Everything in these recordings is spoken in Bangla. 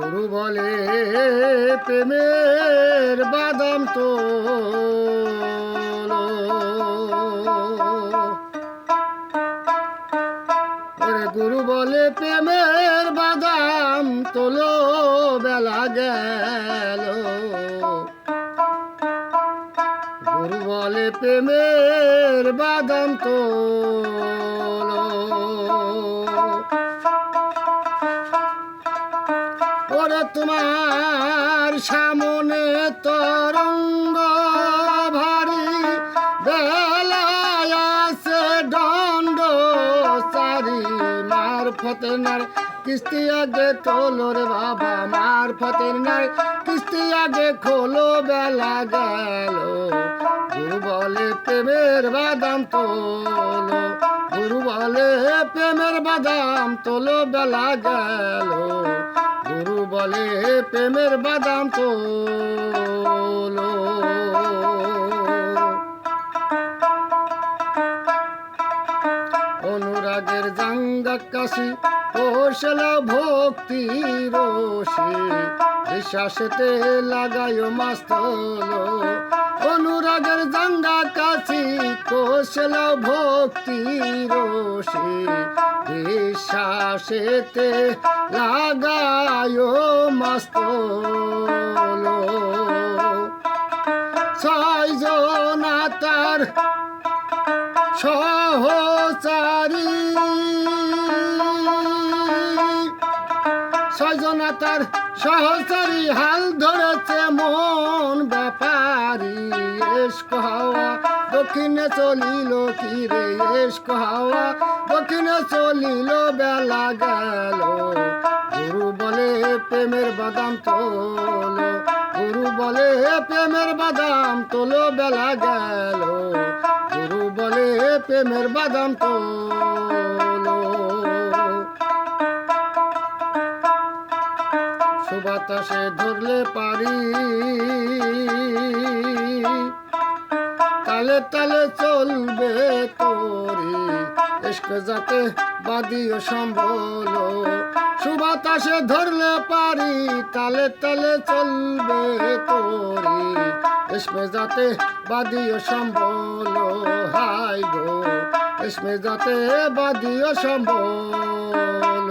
গুরু বলে প্রেমের বাদাম তো গুরু বলে প্রেমের বাদাম তোলো বেলা গেল গুরু বলে প্রেমের বাদাম তোলো ওরে তোমার সামনে তরঙ্গ ভারী বেলায় আছে দণ্ড চারি মারফতের নার কিস্তি আগে তোলো রে বাবা মারফতের নার কিস্তি আগে খোলো বেলা গেল গুরু বলে প্রেমের বাদাম তোলো গুরু বলে প্রেমের বাদাম তোলো বেলা গেল গুরু বলে প্রেমের বাদাম তোলো অনুরাগের জাঙ্গাকাশি কৌশল ভক্তি রশি বিশ্বাসেতে লাগায় মাস্তলো অনুরাগের জাঙ্গাকাশি কৌশল ভক্তি রশি বিশ্বাসেতে লাগায় মাস্তলো ছয়জন তার সহচারী ছয়জন তার সহচারী হাল ধরেছে মন ব্যাপারী এস্ক হাওয়া দক্ষিণে চলিল কি রে এস্ক হাওয়া দক্ষিণে চলিল বেলা গেল গুরু বলে প্রেমের বাদাম তোলো গুরু বলে প্রেমের বাদাম তোলো বেলা গেল গুরু বলে প্রেমের বাদাম তোলো সুবাতাসে ধরলে পারি তালে তালে চলবে তোরি ইশক যাতে বাদিও সম্বল সুবাতাসে ধরলে পারি তালে তালে চলবে তোরি ইসমে যাতে বাদিও সম্বল হাই গো ইসমে যাতে বাদিও সম্বল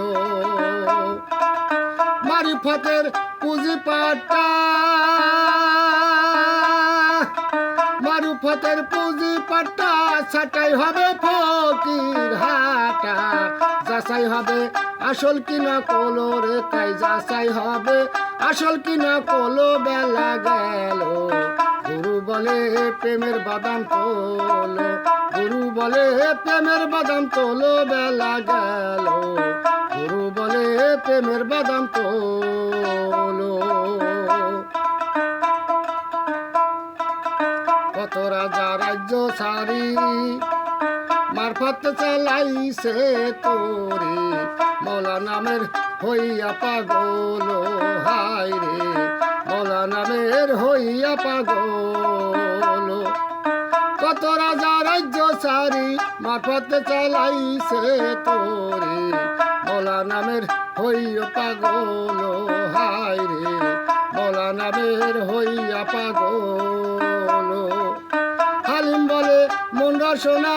মারিফতের পুঁজি পাটা মারুফতের পুঁজি পাটা ছাটাই হবে ফকির হাটা যাচাই হবে আসল কিনা কলো রে তাই যাচাই হবে আসল কিনা কলো বেলা গেল গুরু বলে প্রেমের বাদাম তোলো গুরু বলে প্রেমের বাদাম তোলো বেলা গেল গুরু বলে প্রেমের বাদাম তোলো কত রাজা রাজ্য সারি মারফত চালাইছে তোরে মৌলা নামের হইয়া পাগল হাই রে মৌলা নামের হইয়া পাগল কত রাজা রাজ্য সারি মারফত চালাইছে তোরে মৌলা নামের হইয়া পাগল হাই রে মৌলা নামের হইয়া পাগল হালিম বলে মন রসনা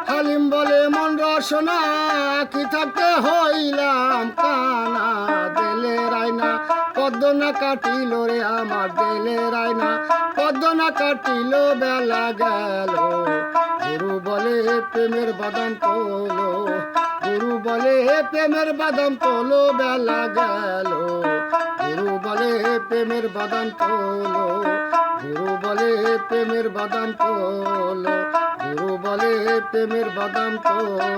হালিম বলে মন রসনা কি থাকতে হইলাম কানা দেলে রায়না পদ্ম না কাটিল রে আমার দেলে রায়না পদ্ম না কাটিল বেলা গেল গুরু বলে প্রেমের বাদাম তোলো গুরু বলে প্রেমের বাদাম তোলো বেলা গেল গুরু বলে প্রেমের বাদাম তোলো গুরু বলে প্রেমের বাদাম তোলো গুরু বলে প্রেমের বাদাম তোলো